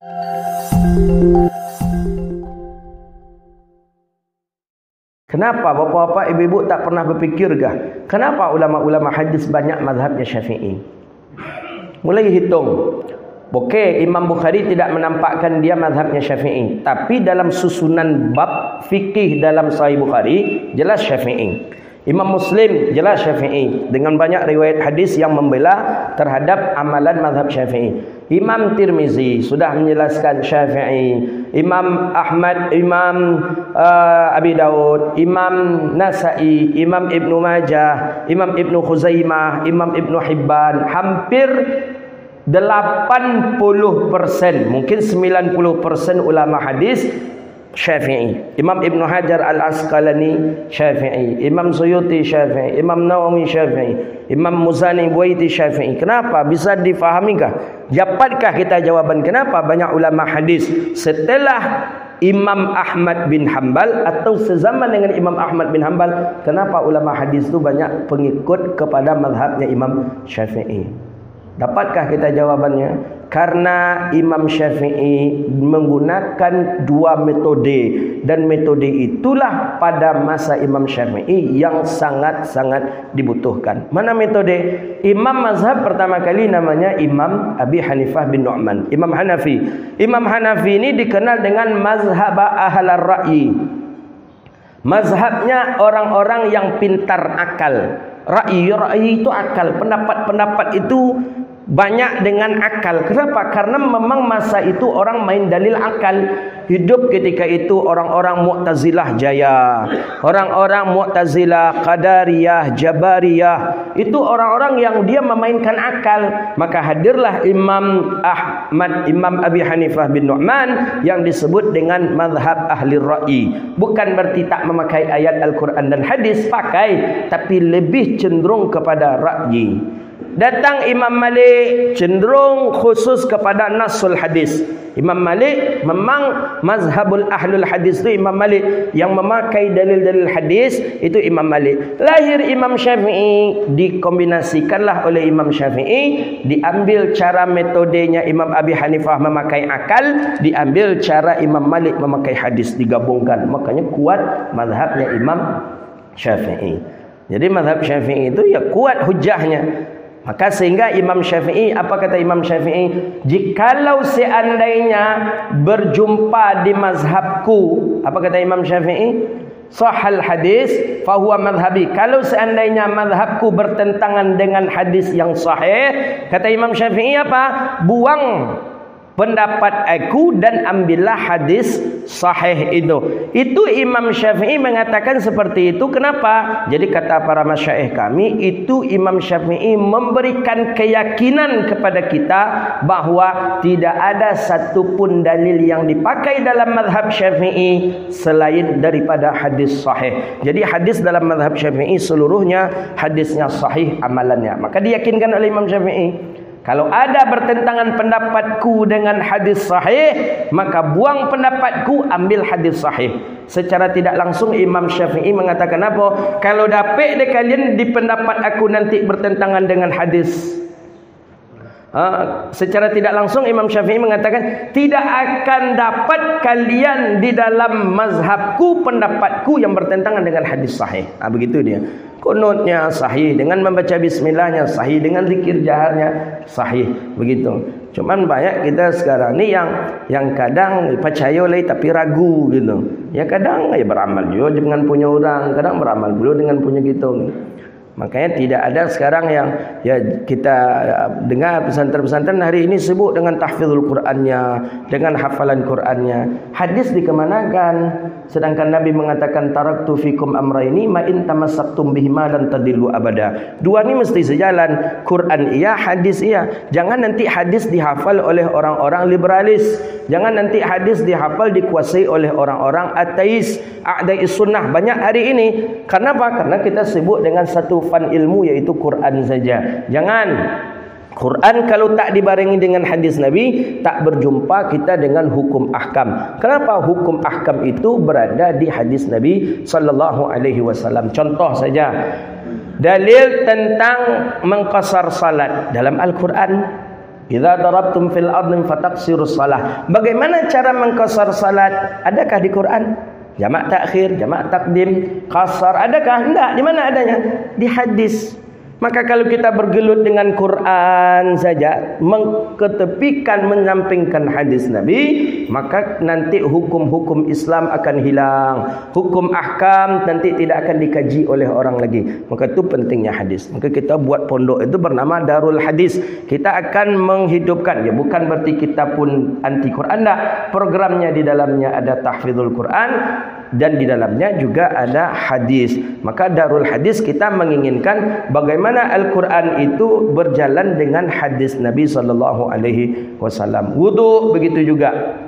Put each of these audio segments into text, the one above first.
Kenapa bapak-bapak, ibu-ibu tak pernah berfikirkah? Kenapa ulama-ulama hadis banyak mazhabnya Syafi'i? Mulai hitung. Okey, Imam Bukhari tidak menampakkan dia mazhabnya Syafi'i, tapi dalam susunan bab fikih dalam Sahih Bukhari jelas Syafi'i. Imam Muslim jelas Syafi'i dengan banyak riwayat hadis yang membela terhadap amalan mazhab Syafi'i. Imam Tirmizi sudah menjelaskan Syafi'i. Imam Ahmad, Imam Abi Daud, Imam Nasai, Imam Ibnu Majah, Imam Ibnu Khuzaimah, Imam Ibnu Hibban, hampir 80%, mungkin 90% ulama hadis Syafi'i. Imam Ibnu Hajar Al-Asqalani Syafi'i, Imam Suyuti Syafi'i, Imam Nawawi Syafi'i, Imam Muzani Buaiti Syafi'i. Kenapa? Bisa difahamikah? Dapatkah kita jawaban kenapa banyak ulama hadis setelah Imam Ahmad bin Hanbal atau sezaman dengan Imam Ahmad bin Hanbal, kenapa ulama hadis itu banyak pengikut kepada mazhabnya Imam Syafi'i? Dapatkah kita jawabannya? Karena Imam Syafi'i menggunakan dua metode, dan metode itulah pada masa Imam Syafi'i yang sangat-sangat dibutuhkan. Mana metode? Imam mazhab pertama kali namanya Imam Abi Hanifah bin Nu'man, Imam Hanafi. Imam Hanafi ini dikenal dengan mazhab ahlar ra'yi. Mazhabnya orang-orang yang pintar akal. Ra'yi itu akal, pendapat-pendapat itu banyak dengan akal. Kenapa? Karena memang masa itu orang main dalil akal. Hidup ketika itu orang-orang Mu'tazilah jaya, orang-orang Mu'tazilah, Qadariyah, Jabariyah. Itu orang-orang yang dia memainkan akal. Maka hadirlah Imam Ahmad, Imam Abi Hanifah bin Nu'man yang disebut dengan mazhab ahli ra'yi. Bukan berarti tak memakai ayat Al-Quran dan hadis, pakai, tapi lebih cenderung kepada ra'yi. Datang Imam Malik cenderung khusus kepada nasul hadis. Imam Malik memang mazhabul ahlul hadis itu Imam Malik yang memakai dalil-dalil hadis itu Imam Malik. Lahir Imam Syafi'i, dikombinasikanlah oleh Imam Syafi'i, diambil cara metodenya Imam Abi Hanifah memakai akal, diambil cara Imam Malik memakai hadis, digabungkan. Makanya kuat mazhabnya Imam Syafi'i. Jadi mazhab Syafi'i itu ya kuat hujahnya. Maka sehingga Imam Syafi'i, apa kata Imam Syafi'i? Jikalau seandainya berjumpa di mazhabku, apa kata Imam Syafi'i? Sahal hadis fahuwa madhabi. Kalau seandainya mazhabku bertentangan dengan hadis yang sahih, kata Imam Syafi'i apa? Buang pendapat aku dan ambillah hadis sahih itu. Itu Imam Syafi'i mengatakan seperti itu. Kenapa? Jadi kata para masyaikh kami, itu Imam Syafi'i memberikan keyakinan kepada kita bahwa tidak ada satupun dalil yang dipakai dalam mazhab Syafi'i selain daripada hadis sahih. Jadi hadis dalam mazhab Syafi'i seluruhnya hadisnya sahih amalannya. Maka diyakinkan oleh Imam Syafi'i, kalau ada bertentangan pendapatku dengan hadis sahih, maka buang pendapatku, ambil hadis sahih. Secara tidak langsung Imam Syafi'i mengatakan apa? Kalau dapat deh kalian di pendapat aku nanti bertentangan dengan hadis. Secara tidak langsung Imam Syafi'i mengatakan tidak akan dapat kalian di dalam mazhabku pendapatku yang bertentangan dengan hadis sahih. Begitu dia. Kunutnya sahih, dengan membaca bismillahnya sahih, dengan zikir jaharnya sahih, begitu. Cuman banyak kita sekarang ni yang kadang percaya oleh tapi ragu gitu. Ya kadang ya beramal juga dengan punya orang, kadang beramal pula dengan punya kita. Makanya tidak ada sekarang yang ya kita dengar pesantren-pesantren hari ini sibuk dengan tahfizul Qur'annya, dengan hafalan Qur'annya. Hadis dikemanakan? Sedangkan Nabi mengatakan taraktu fikum amraini ma in tamassaktum bihima lan tadillu abada. Dua ni mesti sejalan, Quran iya, hadis iya. Jangan nanti hadis dihafal oleh orang-orang liberalis. Jangan nanti hadis dihafal dikuasai oleh orang-orang ateis, a'dais sunnah banyak hari ini. Kenapa? Karena kita sibuk dengan satu fan ilmu yaitu Quran saja. Jangan. Quran kalau tak dibarengi dengan hadis Nabi, tak berjumpa kita dengan hukum ahkam. Kenapa hukum ahkam itu berada di hadis Nabi sallallahu alaihi wasallam? Contoh saja, dalil tentang mengqasar salat dalam Al-Quran. Idza darabtum fil ardi fataqsirus salah. Bagaimana cara mengqasar salat? Adakah di Quran? Jamak takhir, jamak takdim, qasar, adakah? Enggak. Di mana adanya? Di hadis. Maka kalau kita bergelut dengan Quran saja, mengketepikan, menyampingkan hadis Nabi, maka nanti hukum-hukum Islam akan hilang. Hukum ahkam nanti tidak akan dikaji oleh orang lagi. Maka itu pentingnya hadis. Maka kita buat pondok itu bernama Darul Hadis. Kita akan menghidupkan. Ya, bukan berarti kita pun anti Quran. Enggak. Programnya di dalamnya ada tahfidzul Quran. Dan di dalamnya juga ada hadis. Maka Darul Hadis kita menginginkan bagaimana Al-Quran itu berjalan dengan hadis Nabi SAW. Wudu begitu juga.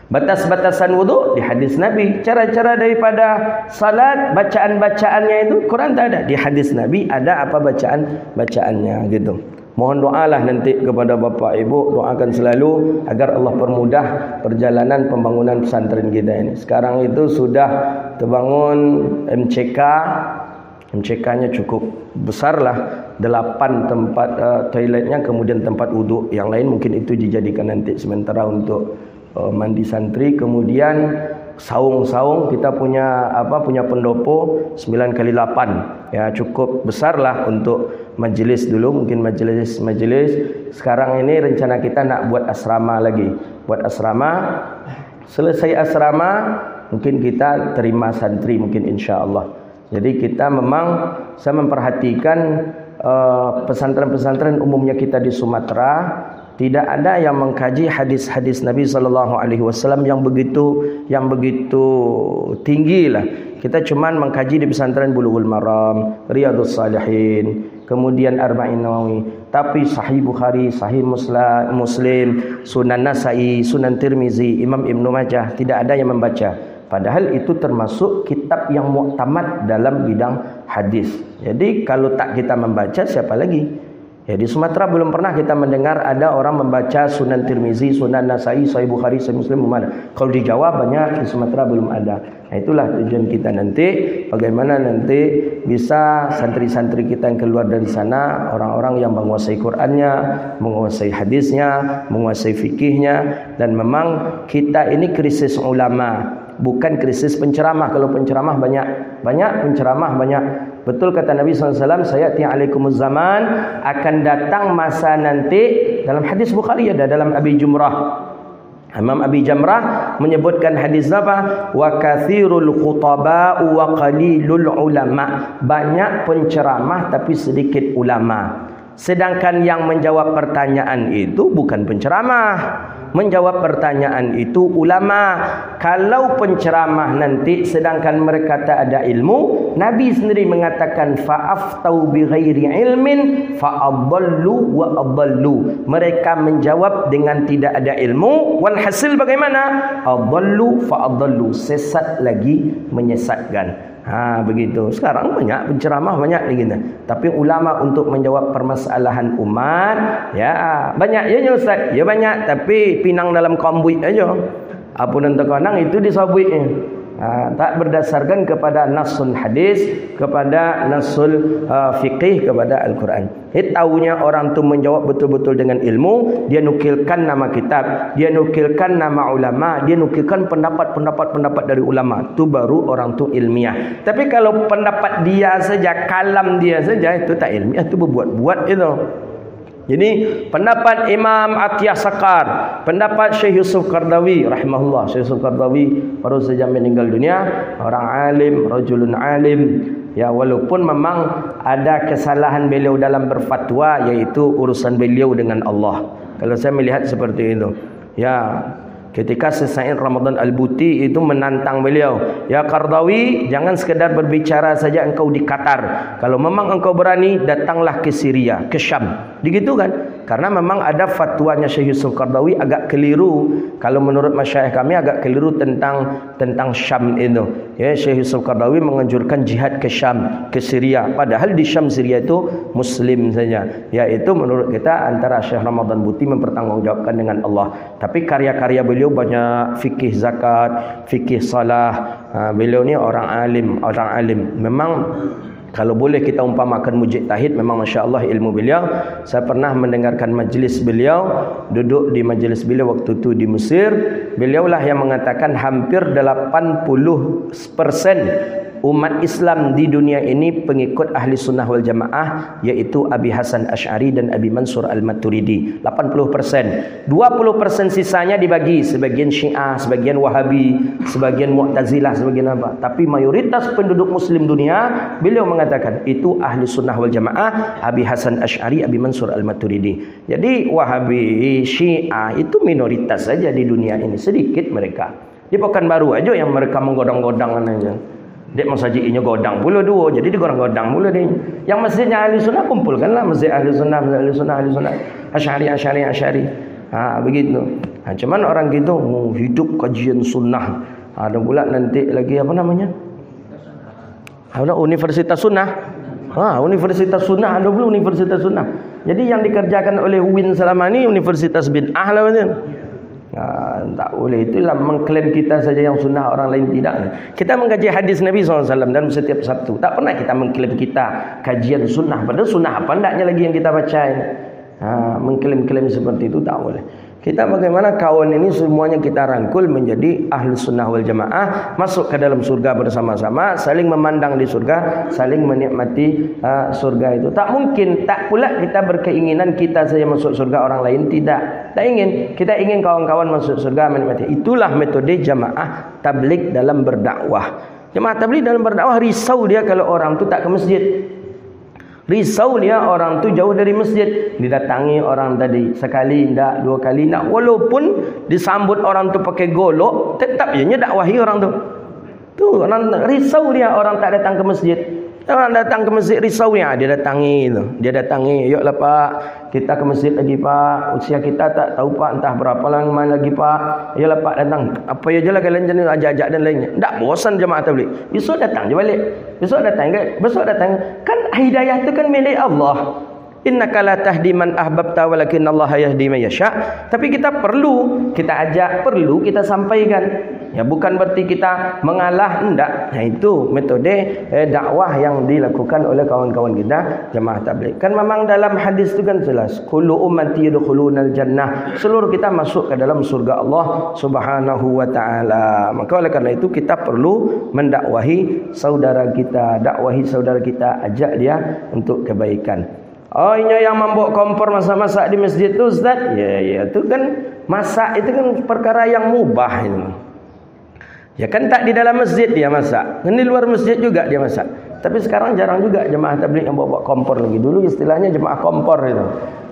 Batas-batasan wudu di hadis Nabi. Cara-cara daripada salat, bacaan-bacaannya itu Quran tak ada. Di hadis Nabi ada apa bacaan-bacaannya gitu. Mohon doalah nanti kepada Bapak Ibu, doakan selalu agar Allah permudah perjalanan pembangunan pesantren kita ini. Sekarang itu sudah terbangun MCK. MCK-nya cukup besar lah, 8 tempat toiletnya, kemudian tempat wudhu. Yang lain mungkin itu dijadikan nanti sementara untuk mandi santri. Kemudian saung-saung kita punya punya pendopo 9x8. Ya, cukup besar lah untuk majelis dulu, mungkin majelis. Sekarang ini rencana kita nak buat asrama lagi. Buat asrama, selesai asrama mungkin kita terima santri mungkin insya-Allah. Jadi kita memang saya memperhatikan pesantren-pesantren umumnya kita di Sumatera tidak ada yang mengkaji hadis-hadis Nabi SAW yang begitu tinggi lah. Kita cuman mengkaji di pesantren Bulughul Maram, Riyadhus Shalihin, kemudian Arba'in Nawawi. Tapi Sahih Bukhari, Sahih Muslim, Sunan Nasai, Sunan Tirmizi, Imam Ibnu Majah tidak ada yang membaca. Padahal itu termasuk kitab yang muktamad dalam bidang hadis. Jadi kalau tak kita membaca, siapa lagi? Ya, di Sumatera belum pernah kita mendengar ada orang membaca Sunan Tirmizi, Sunan Nasai, Sahih Bukhari, Sahih Muslim mana. Kalau di Jawa banyak, di Sumatera belum ada. Nah, itulah tujuan kita nanti, bagaimana nanti bisa santri-santri kita yang keluar dari sana, orang-orang yang menguasai Qur'annya, menguasai hadisnya, menguasai fikihnya. Dan memang kita ini krisis ulama, bukan krisis penceramah. Kalau penceramah banyak penceramah banyak. Betul kata Nabi SAW, sayati alaikumuz zaman, akan datang masa nanti, dalam hadis Bukhari ada, dalam Abi Jumrah. Imam Abi Jamrah menyebutkan hadis apa? Wa kathirul khutaba'u wa qalilul ulama. Banyak penceramah tapi sedikit ulama. Sedangkan yang menjawab pertanyaan itu bukan penceramah. Menjawab pertanyaan itu ulama. Kalau penceramah nanti sedangkan mereka tak ada ilmu, Nabi sendiri mengatakan fa'aftau bighairi ilmin fa'adallu wa adallu. Mereka menjawab dengan tidak ada ilmu, walhasil bagaimana? Adallu fa'adallu, sesat lagi menyesatkan. Begitu. Sekarang banyak penceramah banyak gitu. Tapi ulama untuk menjawab permasalahan umat, ya banyak ya Ustaz. Ya banyak, tapi pinang dalam kombuik aja. Apa dan terkadang itu disabuiknya. Tak berdasarkan kepada nasul hadis, kepada nasul fiqih, kepada Al-Quran. Taunya orang tu menjawab betul-betul dengan ilmu, dia nukilkan nama kitab, dia nukilkan nama ulama, dia nukilkan pendapat dari ulama. Tu baru orang tu ilmiah. Tapi kalau pendapat dia saja, kalam dia saja, itu tak ilmiah, itu berbuat-buat itu. Jadi pendapat Imam Atiyah Sakar, pendapat Syekh Yusuf Qardawi rahimahullah. Syekh Yusuf Qardawi baru saja meninggal dunia, orang alim, rajulun alim. Ya, walaupun memang ada kesalahan beliau dalam berfatwa, yaitu urusan beliau dengan Allah. Kalau saya melihat seperti itu. Ya, ketika Syekh Ramadan Al-Buti itu menantang beliau, ya Qardawi, jangan sekedar berbicara saja engkau di Qatar. Kalau memang engkau berani, datanglah ke Syria, ke Syam. Begitu kan? Karena memang ada fatwanya Syekh Yusuf Qardawi agak keliru. Kalau menurut masyayikh kami agak keliru tentang Syam itu. Ya, Syekh Yusuf Qardawi menganjurkan jihad ke Syam, ke Syria. Padahal di Syam Syria itu muslim saja. Yaitu menurut kita antara Syekh Ramadan Buti mempertanggungjawabkan dengan Allah. Tapi karya-karya beliau banyak, fikih zakat, fikih salah. Beliau ni orang alim. Memang Kalau boleh kita umpamakan Mujib Tahid, memang Masya Allah ilmu beliau. Saya pernah mendengarkan majlis beliau, duduk di majlis beliau waktu itu di Mesir. Beliaulah yang mengatakan hampir 80% umat Islam di dunia ini pengikut ahli sunnah wal jamaah, yaitu Abi Hasan Asy'ari dan Abi Mansur Al-Maturidi. 80%. 20% sisanya dibagi, sebagian Syiah, sebagian Wahabi, sebagian Mu'tazilah, sebagian apa. Tapi mayoritas penduduk muslim dunia, beliau mengatakan itu ahli sunnah wal jamaah, Abi Hasan Asy'ari, Abi Mansur Al-Maturidi. Jadi Wahabi, Syiah itu minoritas saja di dunia ini, sedikit mereka. Di Pekanbaru aja yang mereka menggodang-godang aja. Dek masjidnya godang pula dua, jadi dia godang-godang pula dia. Yang masjidnya ahli sunnah, kumpulkanlah masjid ahli sunnah, ahli sunnah, ahli sunnah, Asy'ari. Begitu. Cuman orang gitu hidup kajian sunnah. Ada pula nanti lagi apa namanya? Ada Universitas Sunnah. Universitas Sunnah, ada pula Universitas Sunnah. Jadi yang dikerjakan oleh UIN selama ini Universitas Bid'ah lah macam. Tak boleh. Itulah mengklaim kita saja yang sunnah, orang lain tidak. Kita mengkaji hadis Nabi SAW dalam setiap Sabtu. Tak pernah kita mengklaim kita kajian sunnah. Padahal sunnah apa ndaknya lagi yang kita baca ini. Mengklaim-klaim seperti itu tak boleh. Kita bagaimana kawan ini semuanya kita rangkul menjadi ahli sunnah wal jamaah, masuk ke dalam surga bersama-sama, saling memandang di surga, saling menikmati surga itu. Tak mungkin, tak pula kita berkeinginan kita saja masuk surga, orang lain tidak. Tak ingin. Kita ingin kawan-kawan masuk surga menikmati. Itulah metode jamaah tabligh dalam berdakwah. Jamaah tabligh dalam berdakwah risau dia kalau orang tu tak ke masjid. Risau dia orang tu jauh dari masjid. Didatangi orang tadi sekali tak, dua kali tak. Walaupun disambut orang tu pakai golok, tetap ianya dakwahi orang tu. Tu orang risau dia orang tak datang ke masjid. Orang datang ke masjid risau dia datangi tu. Dia datangi, "Yuklah Pak, kita ke masjid lagi Pak. Usia kita tak tahu Pak, entah berapa lama lagi Pak. Yalah Pak datang. Apa ya jelah kalian jenis ajak-ajak dan lainnya." Tak bosan jemaah tabligh. Besok datang je balik. Besok datang. Kan hidayah itu kan milik Allah. Innaka la tahdi man ahbabta walakin Allah yahdi man yasha. Tapi kita ajak, perlu kita sampaikan. Ya bukan berarti kita mengalah, enggak. Nah itu metode dakwah yang dilakukan oleh kawan-kawan kita jemaah tabligh. Kan memang dalam hadis itu kan jelas, kullu ummati yadkhulunal jannah. Seluruh kita masuk ke dalam surga Allah Subhanahu wa taala. Maka oleh karena itu kita perlu mendakwahi saudara kita, ajak dia untuk kebaikan. Oh, ini yang membawa kompor masak-masak di masjid tu Ustaz. Ya, itu kan masak itu kan perkara yang mubah itu. Ya kan tak di dalam masjid dia masak, kan di luar masjid juga dia masak. Tapi sekarang jarang juga jemaah tabligh yang bawa kompor lagi. Dulu istilahnya jemaah kompor itu.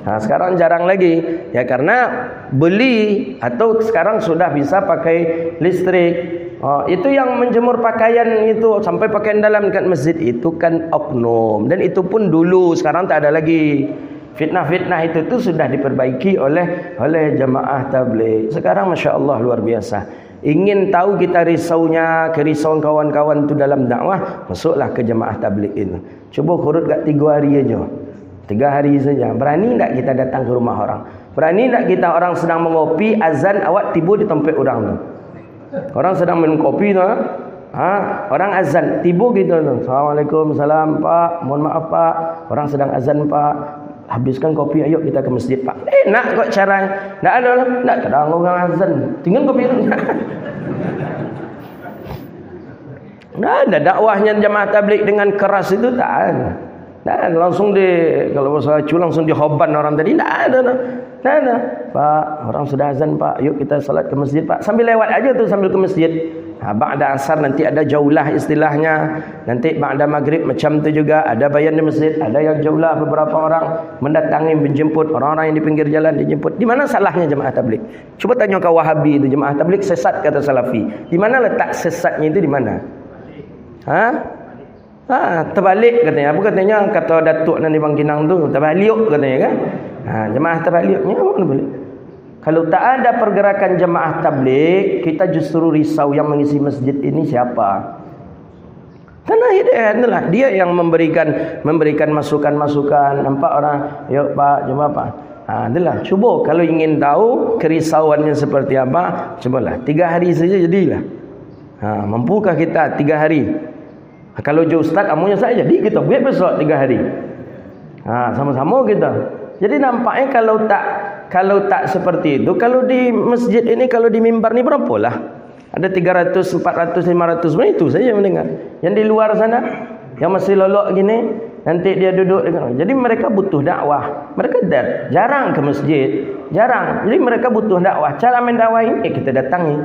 Sekarang jarang lagi. Ya karena beli atau sekarang sudah bisa pakai listrik. Itu yang menjemur pakaian itu sampai pakaian dalam dekat masjid itu kan oknum, dan itu pun dulu, sekarang tak ada lagi. Fitnah-fitnah itu sudah diperbaiki oleh jemaah tabligh. Sekarang Masya Allah luar biasa. Ingin tahu kita kerisauan kawan-kawan itu dalam dakwah, masuklah ke jemaah tabligh itu. Cuba kurut kat 3 hari aja. 3 hari saja. Berani tak kita datang ke rumah orang? Berani tak kita orang sedang mengopi, azan, awak tiba di tempat orang tu? Orang sedang minum kopi tu, orang azan, tiba gitu tu. Assalamualaikum, salam Pak, mohon maaf Pak, orang sedang azan Pak, habiskan kopi, ayo kita ke masjid Pak. Nak kok caranya? Tak ada lah, tak ada orang azan, tinggal kopi tu. Tak ada dakwahnya jemaah tabligh dengan keras itu, tak ada. Tak ada, langsung kalau saya langsung dihoban orang tadi, tak ada. Pak, orang sudah azan Pak, yuk kita salat ke masjid Pak. Sambil lewat aja tu, sambil ke masjid. Ba'da asar nanti ada jaulah istilahnya. Nanti ba'da maghrib macam tu juga, ada bayan di masjid, ada yang jaulah, beberapa orang mendatangi, menjemput orang-orang yang di pinggir jalan dijemput. Di mana salahnya jemaah tabligh? Cuba tanya ke Wahabi itu, jemaah tabligh sesat kata Salafi. Di mana letak sesatnya itu, di mana? Terbalik katanya. Apa katanya kata Datuk nanti Bang Kinang tu, terbalik katanya kan? Jemaah terbaliknya mana boleh? Kalau tak ada pergerakan jemaah tabligh, kita justru risau yang mengisi masjid ini siapa? Karena hidayah dia yang memberikan masukan-masukan. Nampak orang, yuk Pak, jemaah Pak. Itulah. Cuba kalau ingin tahu kerisauannya seperti apa, cubalah 3 hari saja jadilah. Mampukah kita 3 hari? Kalau je ustaz, amunya saya jadi kita buat besok 3 hari. Sama-sama kita. Jadi nampaknya kalau tak seperti itu, kalau di masjid ini, kalau di mimbar ni berapa lah? Ada 300, 400, 500 macam itu saja mendengar. Yang di luar sana, yang masih lolok gini, nanti dia duduk. Jadi mereka butuh dakwah. Mereka jarang ke masjid, jarang. Jadi mereka butuh dakwah. Cara mendakwah ini kita datangi.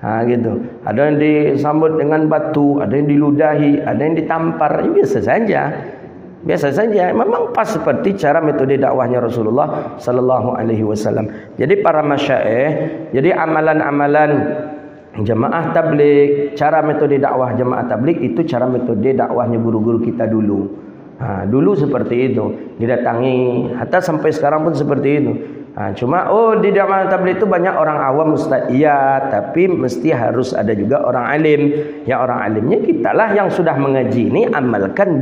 Gitu. Ada yang disambut dengan batu, ada yang diludahi, ada yang ditampar. Ini biasa saja. Biasa saja. Memang pas seperti cara metode dakwahnya Rasulullah sallallahu alaihi wasallam. Jadi para masyaikh, jadi amalan-amalan jemaah tabligh, cara metode dakwah jemaah tabligh itu cara metode dakwahnya guru-guru kita dulu. Dulu seperti itu, didatangi, hatta sampai sekarang pun seperti itu. Cuma di jemaah tabligh itu banyak orang awam ustaz. Iya, tapi mesti harus ada juga orang alim. Ya orang alimnya kitalah yang sudah mengaji ini amalkan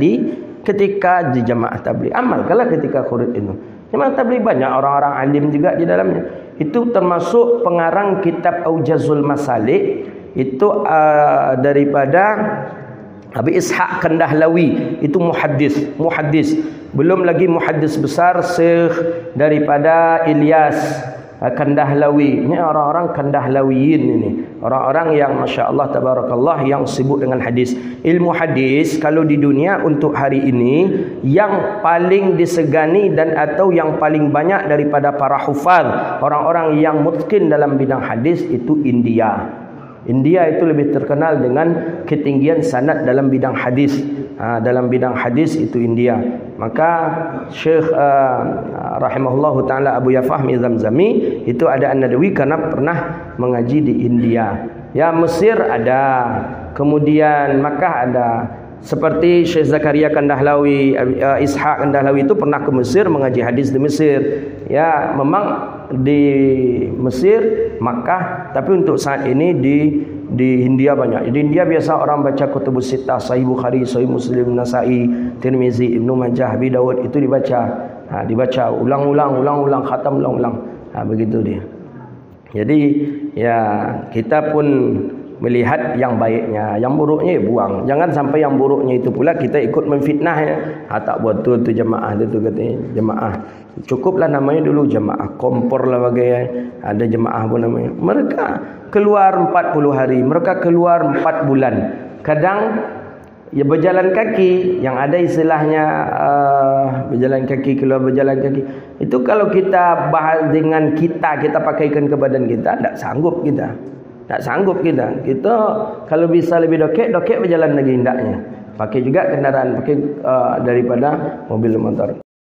ketika di jemaah tabligh. Amalkanlah ketika khurud itu. Jemaah tabligh banyak orang-orang alim juga di dalamnya. Itu termasuk pengarang kitab Aujazul Masalik. Itu daripada Abi Ishaq Kandahlawi. Itu muhaddis. Belum lagi muhaddis besar Syekh daripada Ilyas Kandahlawi. Ini orang-orang Kandahlawiyin ini. Orang-orang yang Masya Allah Tabarakallah yang sibuk dengan hadis. Ilmu hadis kalau di dunia untuk hari ini yang paling disegani dan atau yang paling banyak daripada para hufaz, orang-orang yang mutqin dalam bidang hadis itu India. India itu lebih terkenal dengan ketinggian sanad dalam bidang hadis. Dalam bidang hadis itu India. Maka Syekh rahimahullahu taala Abu Yafahmi Zamzami itu ada An-Nadawi karena pernah mengaji di India. Ya Mesir ada, kemudian Makkah ada. Seperti Syekh Zakaria Kandahlawi, Ishaq Kandahlawi itu pernah ke Mesir mengaji hadis di Mesir. Ya, memang di Mesir, Makkah, tapi untuk saat ini di India banyak. Di India biasa orang baca Kutubus Sittah, Sahih Bukhari, Sahih Muslim, Nasa'i, Tirmizi, Ibnu Majah, Abi Dawud itu dibaca. Dibaca ulang-ulang, khatam ulang-ulang. Begitu dia. Jadi ya kita pun melihat yang baiknya, yang buruknya buang. Jangan sampai yang buruknya itu pula kita ikut memfitnahnya. Tak betul tu jemaah itu katanya. Jemaah cukuplah namanya dulu jemaah kompor lah bagai ada jemaah pun namanya. Mereka keluar 40 hari, mereka keluar 4 bulan. Kadang ya berjalan kaki, yang ada istilahnya berjalan kaki, keluar berjalan kaki. Itu kalau kita bahas dengan kita pakaikan ke badan kita, tak sanggup kita. Tak sanggup kita. Kita kalau bisa lebih dokek berjalan lagi hendaknya. Pakai juga kendaraan, pakai daripada mobil motor.